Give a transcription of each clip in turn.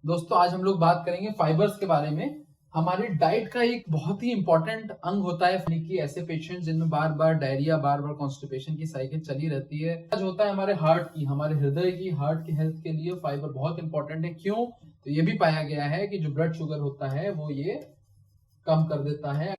दोस्तों आज हम लोग बात करेंगे फाइबर्स के बारे में। हमारी डाइट का एक बहुत ही इंपॉर्टेंट अंग होता है यानी कि ऐसे पेशेंट जिनमें बार बार डायरिया बार बार कॉन्स्टिपेशन की साइकिल चली रहती है। आज होता है हमारे हार्ट की, हमारे हृदय की, हार्ट की हेल्थ के लिए फाइबर बहुत इंपॉर्टेंट है। क्यों? तो ये भी पाया गया है कि जो ब्लड शुगर होता है वो ये कम कर देता है।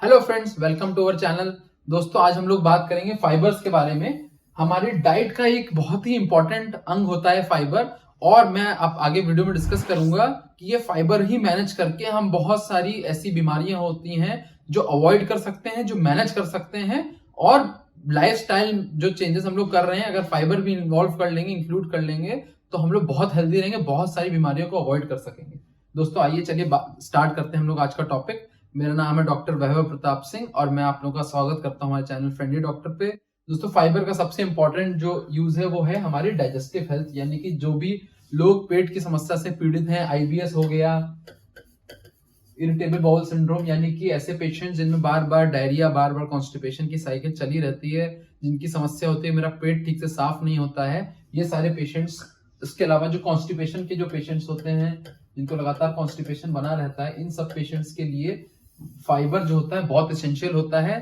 Hello friends, welcome to our channel. दोस्तों आज हम लोग बात करेंगे फाइबर्स के बारे में। हमारी डाइट का एक बहुत ही इंपॉर्टेंट अंग होता है फाइबर, और मैं अब आगे वीडियो में डिस्कस करूंगा कि ये फाइबर ही मैनेज करके हम बहुत सारी ऐसी बीमारियां होती हैं जो अवॉइड कर सकते हैं, जो मैनेज कर सकते हैं। और लाइफस्टाइल जो चेंजेस हम लोग कर रहे हैं, अगर फाइबर भी इन्वॉल्व कर लेंगे, इंक्लूड कर लेंगे, तो हम लोग बहुत हेल्दी रहेंगे, बहुत सारी बीमारियों को अवॉइड कर सकेंगे। दोस्तों आइए चलिए स्टार्ट करते हैं हम लोग आज का टॉपिक। मेरा नाम है डॉक्टर वैभव प्रताप सिंह और मैं आप लोगों का स्वागत करता हूं हमारे चैनल फ्रेंडली डॉक्टर पे। दोस्तों फाइबर का सबसे इंपॉर्टेंट जो यूज है वो है हमारी डाइजेस्टिव हेल्थ, यानी कि जो भी लोग पेट की समस्या से पीड़ित हैं, आईबीएस हो गया, इरिटेबल बाउल सिंड्रोम, यानी कि ऐसे पेशेंट जिनमें बार बार डायरिया बार बार कॉन्स्टिपेशन की साइकिल चली रहती है, जिनकी समस्या होती है मेरा पेट ठीक से साफ नहीं होता है, ये सारे पेशेंट्स। इसके अलावा जो कॉन्स्टिपेशन के जो पेशेंट्स होते हैं, जिनको लगातार कॉन्स्टिपेशन बना रहता है, इन सब पेशेंट्स के लिए फाइबर जो होता है बहुत एसेंशियल होता है।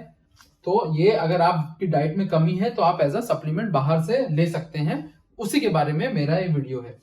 तो ये अगर आपकी डाइट में कमी है तो आप एज अ सप्लीमेंट बाहर से ले सकते हैं, उसी के बारे में मेरा ये वीडियो है।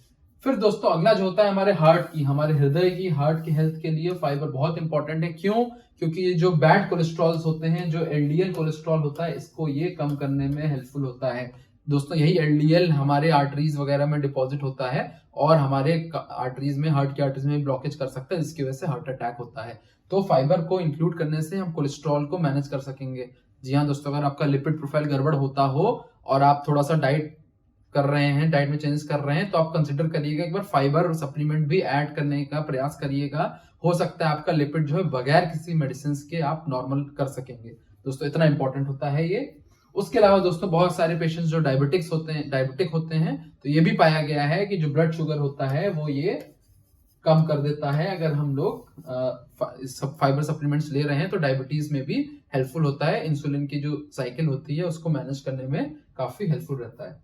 फिर दोस्तों अगला जो होता है हमारे हार्ट की, हमारे हृदय की, हार्ट की हेल्थ के लिए फाइबर बहुत इंपॉर्टेंट है। क्यों? क्योंकि ये जो बैड कोलेस्ट्रॉल होते हैं, जो एलडीएल कोलेस्ट्रॉल होता है, इसको ये कम करने में हेल्पफुल होता है। दोस्तों यही एलडीएल हमारे आर्टरीज वगैरह में डिपॉजिट होता है और हमारे आर्टरीज में, हार्ट की आर्टरीज में ब्लॉकेज कर सकता है, जिसकी वजह से हार्ट अटैक होता है। तो फाइबर को इंक्लूड करने से हम कोलेस्ट्रॉल को मैनेज कर सकेंगे। जी हाँ दोस्तों, अगर आपका लिपिड प्रोफाइल गड़बड़ होता हो और आप थोड़ा सा डाइट कर रहे हैं, डाइट में चेंजेस कर रहे हैं, तो आप कंसिडर करिएगा एक बार फाइबर सप्लीमेंट भी ऐड करने का प्रयास करिएगा। हो सकता है आपका लिपिड जो है बगैर किसी मेडिसिन के आप नॉर्मल कर सकेंगे। दोस्तों इतना इंपॉर्टेंट होता है ये। उसके अलावा दोस्तों बहुत सारे पेशेंट्स जो डायबिटिक होते हैं, तो ये भी पाया गया है कि जो ब्लड शुगर होता है वो ये कम कर देता है। अगर हम लोग फाइबर सप्लीमेंट्स ले रहे हैं तो डायबिटीज में भी हेल्पफुल होता है। इंसुलिन की जो साइकिल होती है उसको मैनेज करने में काफी हेल्पफुल रहता है।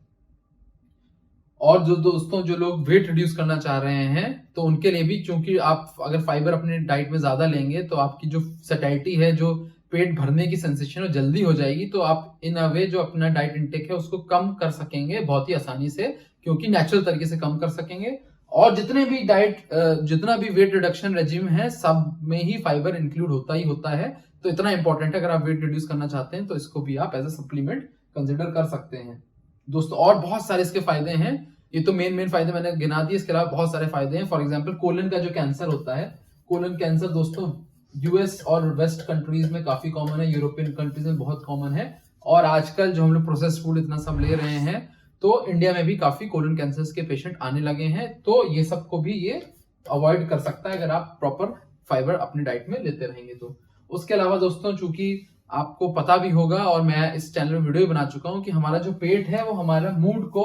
और जो दोस्तों जो लोग वेट रिड्यूस करना चाह रहे हैं, तो उनके लिए भी, क्योंकि आप अगर फाइबर अपने डाइट में ज्यादा लेंगे तो आपकी जो सैटिस्फैक्शन है, जो पेट भरने की सेंसेशन है, जल्दी हो जाएगी। तो आप इन अ वे जो अपना डाइट इंटेक है उसको कम कर सकेंगे बहुत ही आसानी से, क्योंकि नेचुरल तरीके से कम कर सकेंगे। और जितना भी वेट रिडक्शन रेजिम है, सब में ही फाइबर इंक्लूड होता ही होता है। तो इतना इंपॉर्टेंट है, अगर आप वेट रिड्यूस करना चाहते हैं तो इसको भी आप एज ए सप्लीमेंट कंसिडर कर सकते हैं। दोस्तों और बहुत सारे इसके फायदे हैं, ये तो मेन फायदे मैंने गिना दिए, इसके अलावा बहुत सारे फायदे हैं। फॉर एग्जांपल कोलन का जो कैंसर होता है, कोलन कैंसर दोस्तों यूएस और वेस्ट कंट्रीज में काफी कॉमन है, यूरोपियन कंट्रीज में बहुत कॉमन है, और आजकल जो हम लोग प्रोसेस्ड फूड इतना सब ले रहे हैं, तो इंडिया में भी काफी कोलन कैंसर के पेशेंट आने लगे हैं। तो ये सबको भी ये अवॉइड कर सकता है अगर आप प्रॉपर फाइबर अपनी डाइट में लेते रहेंगे तो। उसके अलावा दोस्तों, चूंकि आपको पता भी होगा और मैं इस चैनल में वीडियो बना चुका हूं कि हमारा जो पेट है वो हमारा मूड को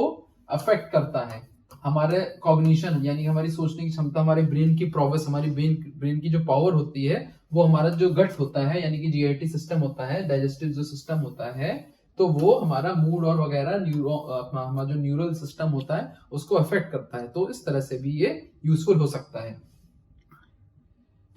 अफेक्ट करता है। हमारे कॉग्निशन यानी हमारी सोचने की क्षमता, हमारे ब्रेन की प्रोग्रेस, हमारी ब्रेन की जो पावर होती है, वो हमारा जो गट होता है यानी कि जीआईटी सिस्टम होता है, डाइजेस्टिव जो सिस्टम होता है, तो वो हमारा मूड और वगैरह हमारा जो न्यूरल सिस्टम होता है उसको अफेक्ट करता है। तो इस तरह से भी ये यूजफुल हो सकता है।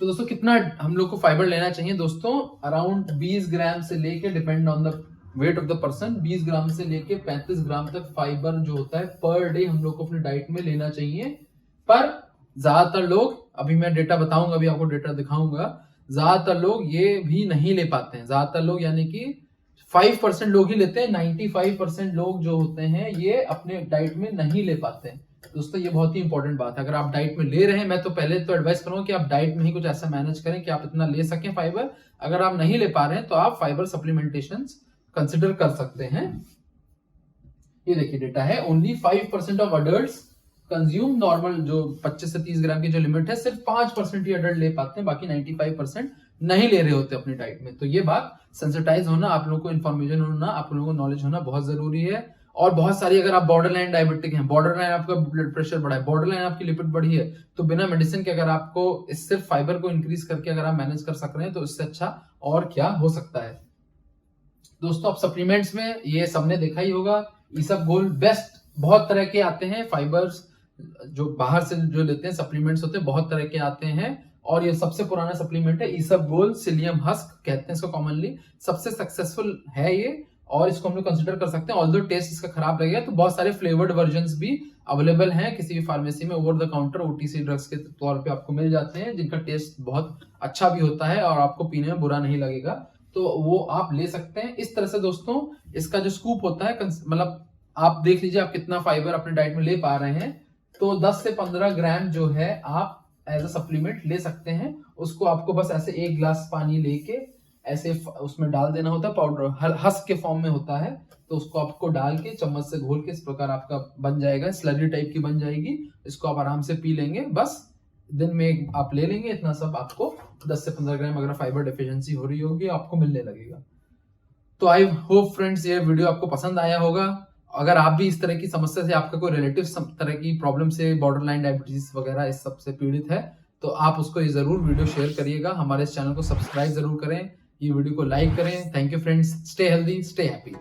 तो दोस्तों कितना हम लोग को फाइबर लेना चाहिए? दोस्तों अराउंड 20 ग्राम से लेके, depend on the weight of the person, 20 ग्राम से लेके 35 ग्राम तक फाइबर जो होता है पर डे हम लोग को अपने डाइट में लेना चाहिए। पर ज्यादातर लोग, अभी मैं डेटा बताऊंगा, अभी आपको डेटा दिखाऊंगा, ज्यादातर लोग ये भी नहीं ले पाते हैं। ज्यादातर लोग यानी कि 5% लोग ही लेते हैं, 95% लोग जो होते हैं ये अपने डाइट में नहीं ले पाते हैं। दोस्तों ये बहुत ही इंपॉर्टेंट बात है। अगर आप डाइट में ले रहे हैं, मैं तो पहले तो एडवाइस करूंगा कि आप डाइट में ही कुछ ऐसा मैनेज करें कि आप इतना ले सकें फाइबर। अगर आप नहीं ले पा रहे हैं तो आप फाइबर सप्लीमेंटेशन कंसिडर कर सकते हैं। ये देखिए डेटा है, only 5% of adults consume normal, जो 25 से 30 ग्राम की जो लिमिट है, सिर्फ 5% ही अडल्ट ले पाते हैं, बाकी 95% नहीं ले रहे होते अपनी डाइट में। तो ये बात सेंसिटाइज होना, आप लोगों को इन्फॉर्मेशन होना, आप लोगों को नॉलेज होना बहुत जरूरी है। और बहुत सारी, अगर आप बॉर्डर लाइन डायबिटिक हैं, बॉर्डर लाइन आपका ब्लड प्रेशर बढ़ा है, बॉर्डर लाइन आपकी लिपिड बढ़ी है, तो बिना मेडिसिन के अगर आपको इस सिर्फ फाइबर को इंक्रीज करके अगर आप मैनेज कर सक रहे हैं तो इससे अच्छा और क्या हो सकता है। दोस्तों अब सप्लीमेंट्स में ये सबने देखा ही होगा, ईसब गोल्ड बेस्ट, बहुत तरह के आते हैं फाइबर्स जो बाहर से जो लेते हैं सप्लीमेंट्स होते हैं, बहुत तरह के आते हैं। और ये सबसे पुराना सप्लीमेंट है ईसब गोल्ड सिलियम हस्क कहते हैं इसको कॉमनली, सबसे सक्सेसफुल है ये और इसको हम लोग कंसिडर कर सकते हैं। ऑल्दो टेस्ट इसका खराब लगेगा तो बहुत सारे फ्लेवर्ड वर्जन्स भी अवेलेबल हैं किसी भी फार्मेसी में, over the counter OTC drugs के तौर पे आपको मिल जाते हैं, जिनका टेस्ट बहुत अच्छा भी होता है और आपको पीने में बुरा नहीं लगेगा, तो वो आप ले सकते हैं। इस तरह से दोस्तों इसका जो स्कूप होता है, मतलब आप देख लीजिए आप कितना फाइबर अपने डाइट में ले पा रहे हैं, तो 10 से 15 ग्राम जो है आप एज अ सप्लीमेंट ले सकते हैं। उसको आपको बस ऐसे 1 गिलास पानी लेके ऐसे उसमें डाल देना होता है, पाउडर हस्क के फॉर्म में होता है, तो उसको आपको डाल के चम्मच से घोल के इस प्रकार आपका बन जाएगा, स्लरी टाइप की बन जाएगी। इसको आप आराम से पी लेंगे, बस दिन में आप ले लेंगे इतना सब, आपको 10 से 15 ग्राम अगर फाइबर डेफिशिएंसी हो रही होगी आपको मिलने लगेगा। तो आई होप फ्रेंड्स ये वीडियो आपको पसंद आया होगा। अगर आप भी इस तरह की समस्या से, आपका कोई रिलेटिव तरह की प्रॉब्लम से, बॉर्डर लाइन डायबिटीज वगैरह इस सब से पीड़ित है, तो आप उसको ये जरूर वीडियो शेयर करिएगा। हमारे इस चैनल को सब्सक्राइब जरूर करें, ये वीडियो को लाइक करें। Thank you friends, stay healthy, stay happy.